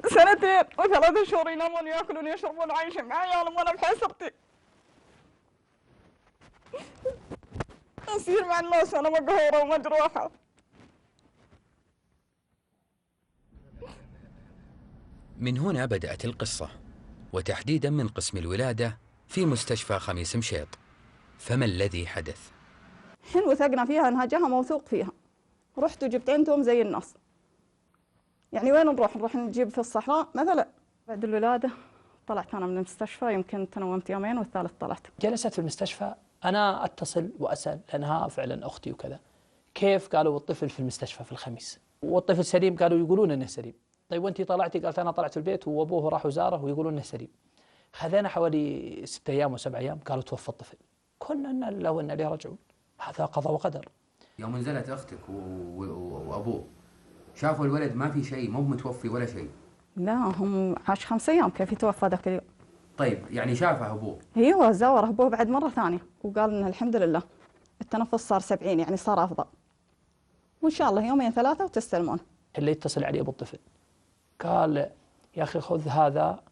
2 و3 شهور ينامون ياكلون يشربون عايشين مع عيالهم وانا بحسرتي. اصير مع الناس وانا مقهوره ومجروحه. من هنا بدأت القصة، وتحديدا من قسم الولادة في مستشفى خميس مشيط. فما الذي حدث؟ حين وثقنا فيها انها جهه موثوق فيها، رحت وجبت عندهم زي الناس. يعني وين نروح نجيب في الصحراء مثلا. بعد الولاده طلعت انا من المستشفى، يمكن تنومت يومين والثالث طلعت. جلست في المستشفى، انا اتصل واسال لانها فعلا اختي وكذا. كيف؟ قالوا الطفل في المستشفى في الخميس والطفل سليم. قالوا يقولون انه سليم. طيب وانت طلعتي؟ قالت انا طلعت البيت وابوه راح وزاره ويقولون انه سليم. خذينا حوالي 6 أيام و7 أيام، قالوا توفى الطفل. كنا لو ان لي رجعون، هذا قضاء وقدر. يوم نزلت اختك وابوه شافوا الولد ما في شيء، مو متوفي ولا شيء. لا هم عاش 5 أيام كيف يتوفى ذاك اليوم. طيب يعني شافه ابوه؟ ايوه زاوره ابوه بعد مره ثانيه وقال انه الحمد لله التنفس صار 70، يعني صار افضل، وان شاء الله 2 3 وتستلمون. اللي يتصل علي ابو الطفل قال يا اخي خذ هذا،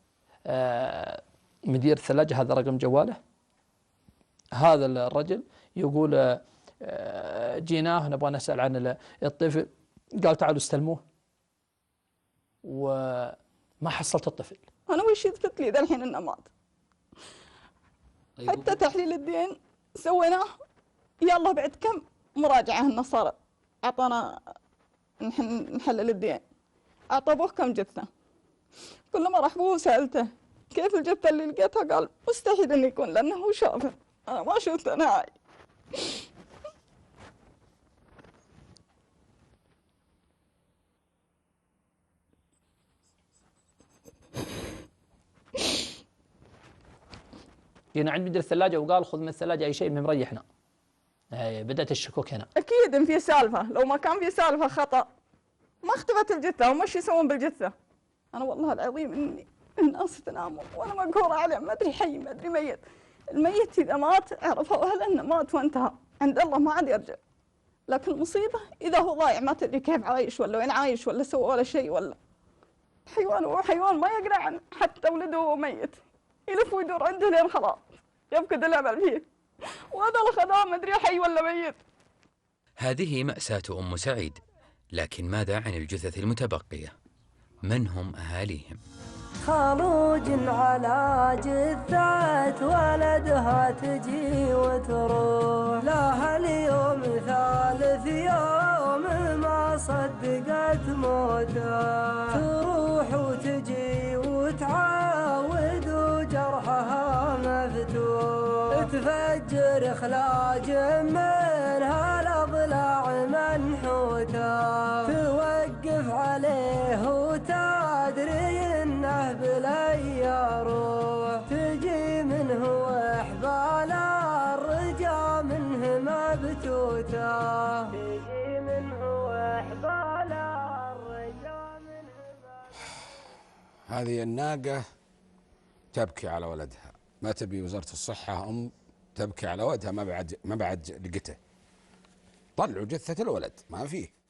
مدير الثلاجه هذا رقم جواله. هذا الرجل يقول جيناه نبغى نسال عن الطفل. قال تعالوا استلموه، وما حصلت الطفل. انا وش يثبت لي ذا الحين انه مات؟ طيب حتى تحليل الدين سويناه، يلا بعد كم مراجعه انه صار اعطانا نحلل الدين. اعطى ابوه كم جثه، كل ما راح ابوه سالته كيف الجثه اللي لقيتها، قال مستحيل انه يكون لانه هو شافه، انا ما شفته نهائي. جينا عند مدير الثلاجه وقال خذ من الثلاجه اي شيء من مريحنا. بدات الشكوك هنا. اكيد ان في سالفه، لو ما كان في سالفه خطا ما اختفت الجثه، وما يسوون بالجثه. انا والله العظيم اني الناس تنام وانا مقهوره عليه، ما ادري حي ما ادري ميت. الميت اذا مات عرفوا اهله انه مات وانتهى، عند الله ما عاد يرجع. لكن المصيبه اذا هو ضايع ما تدري كيف عايش ولا وين عايش ولا سوى ولا شيء، ولا حيوان. هو حيوان ما يقنع عن حتى ولده وهو ميت، يلف ويدور عنده لين خلاص يفقد الامل فيه، وهذا اللي خذاه ما ادري حي ولا ميت. هذه مأساة أم سعيد، لكن ماذا عن الجثث المتبقية؟ من هم أهاليهم؟ خروج على جثة ولدها تجي وتروح، لها اليوم 3 يوم ما صدقت موته، تروح وتجي وتعاود وجرحها مفتوح، تفجر خلاج منها الأضلاع منحوته، توقف عليه وتدري انه بلي روح، تجي منه وحبال الرجا منه مبتوته، تجي منه وحبال الرجا منه. هذه الناقة تبكي على ولدها، ما تبي وزارة الصحة تبكي على ولدها، ما بعد لقته. طلعوا جثة الولد ما فيه.